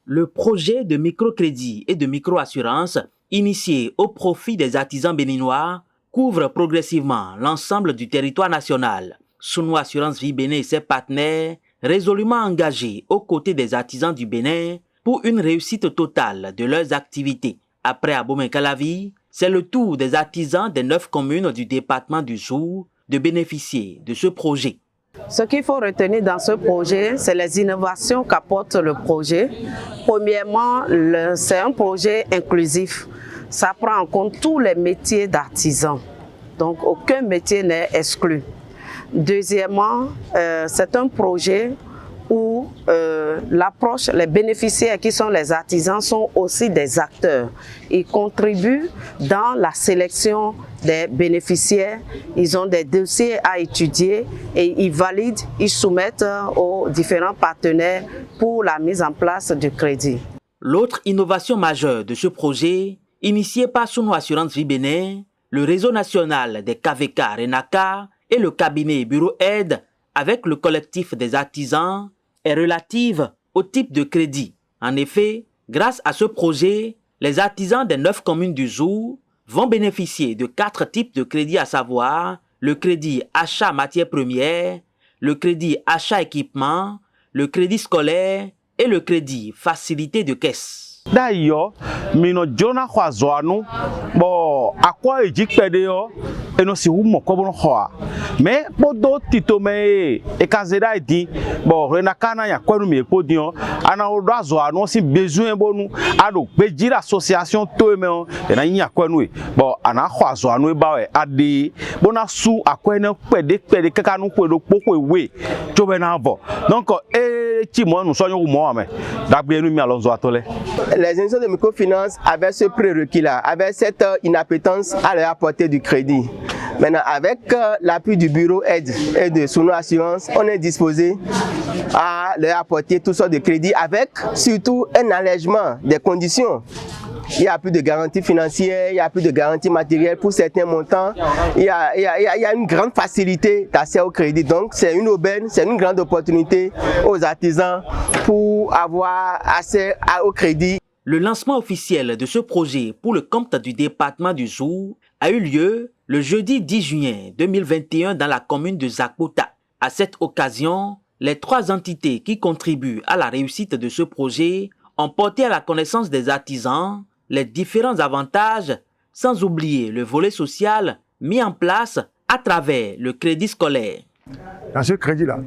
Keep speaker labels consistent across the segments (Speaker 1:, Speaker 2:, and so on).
Speaker 1: Le projet de microcrédit et de microassurance initié au profit des artisans béninois couvre progressivement l'ensemble du territoire national. Sunu Assurance Vie Bénin et ses partenaires, résolument engagés aux côtés des artisans du Bénin pour une réussite totale de leurs activités. Après Abomey-Calavi, c'est le tour des artisans des 9 communes du département du Zou de bénéficier de ce projet.
Speaker 2: Ce qu'il faut retenir dans ce projet, c'est les innovations qu'apporte le projet. Premièrement, c'est un projet inclusif. Ça prend en compte tous les métiers d'artisans. Donc, aucun métier n'est exclu. Deuxièmement, c'est un projet où l'approche, les bénéficiaires qui sont les artisans sont aussi des acteurs. Ils contribuent dans la sélection des bénéficiaires, ils ont des dossiers à étudier et ils valident, ils soumettent aux différents partenaires pour la mise en place du crédit.
Speaker 1: L'autre innovation majeure de ce projet, initié par Sunu Assurance Vie Bénin, le réseau national des KVK Renaka et le cabinet Bureau Aide avec le collectif des artisans, est relative au type de crédit. En effet, grâce à ce projet, les artisans des 9 communes du Zou vont bénéficier de 4 types de crédits, à savoir le crédit achat matières premières, le crédit achat équipement, le crédit scolaire et le crédit facilité de caisse.
Speaker 3: D'ailleurs, mino jona kwa zoanu bo akwa ejikpede yo eno si wu moko bon khoa mais bodo titome e kazeda di bo renaka na yakwenu mi ekpodion ana odo zoanu si besoin bonu ado bejira association to me na yin yakwenu bo ana khoa zoanu e ba we ade bona su akwenu pede kakanu kwedo poko ewe jobe na vo donc ti mo nu so yon mo ame dagbe enu mi alonzo atole.
Speaker 4: Les institutions de microfinance avaient ce prérequis-là, avaient cette inappétence à leur apporter du crédit. Maintenant, avec l'appui du bureau aide et de Sunu Assurance, on est disposé à leur apporter toutes sortes de crédits avec surtout un allègement des conditions. Il n'y a plus de garantie financière, il n'y a plus de garantie matérielle pour certains montants. Il y a une grande facilité d'accès au crédit. Donc c'est une aubaine, c'est une grande opportunité aux artisans pour avoir accès au crédit.
Speaker 1: Le lancement officiel de ce projet pour le compte du département du Zou a eu lieu le jeudi 10 juin 2021 dans la commune de Zakota. À cette occasion, les 3 entités qui contribuent à la réussite de ce projet ont porté à la connaissance des artisans les différents avantages, sans oublier le volet social mis en place à travers le crédit scolaire.
Speaker 5: Dans ce crédit-là,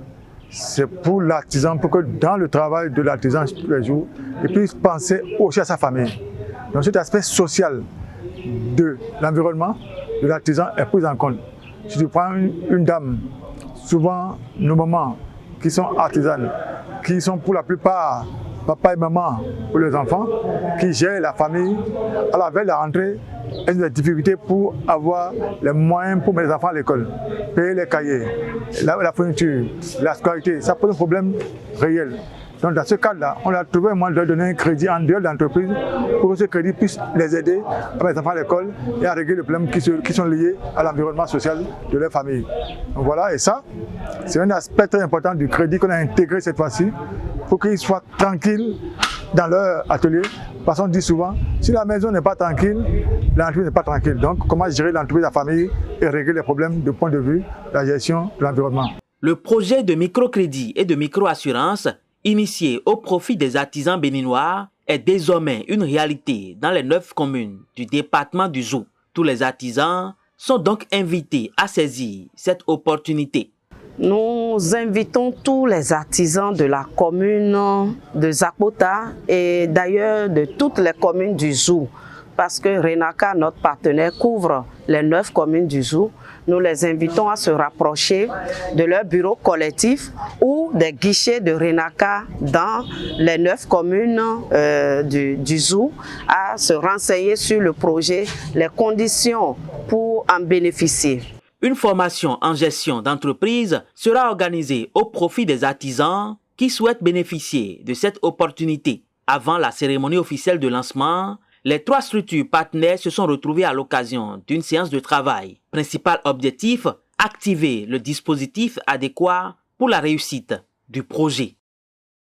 Speaker 5: c'est pour l'artisan, pour que dans le travail de l'artisan tous les jours, il puisse penser aussi à sa famille. Donc cet aspect social de l'environnement de l'artisan est pris en compte. Si tu prends une dame, souvent nos mamans qui sont artisanes, qui sont pour la plupart papa et maman pour les enfants, qui gèrent la famille, à la veille de la rentrée, elles ont des difficultés pour avoir les moyens pour mettre les enfants à l'école, payer les cahiers, la fourniture, la scolarité, ça pose un problème réel. Donc dans ce cadre-là, on a trouvé un moyen de leur donner un crédit en dehors de l'entreprise pour que ce crédit puisse les aider à mettre les enfants à l'école et à régler les problèmes qui sont liés à l'environnement social de leur famille. Donc voilà, et ça, c'est un aspect très important du crédit qu'on a intégré cette fois-ci pour qu'ils soient tranquilles dans leur atelier. Parce qu'on dit souvent, si la maison n'est pas tranquille, l'entreprise n'est pas tranquille. Donc comment gérer l'entreprise, la famille et régler les problèmes du point de vue de la gestion de l'environnement.
Speaker 1: Le projet de microcrédit et de microassurance initié au profit des artisans béninois est désormais une réalité dans les 9 communes du département du Zou. Tous les artisans sont donc invités à saisir cette opportunité.
Speaker 2: Nous invitons tous les artisans de la commune de Zakota et d'ailleurs de toutes les communes du Zou, parce que Renaka, notre partenaire, couvre les 9 communes du Zou. Nous les invitons à se rapprocher de leur bureau collectif ou des guichets de Renaka dans les 9 communes du Zou, à se renseigner sur le projet, les conditions pour en bénéficier.
Speaker 1: Une formation en gestion d'entreprise sera organisée au profit des artisans qui souhaitent bénéficier de cette opportunité. Avant la cérémonie officielle de lancement, les 3 structures partenaires se sont retrouvées à l'occasion d'une séance de travail. Principal objectif, activer le dispositif adéquat pour la réussite du projet.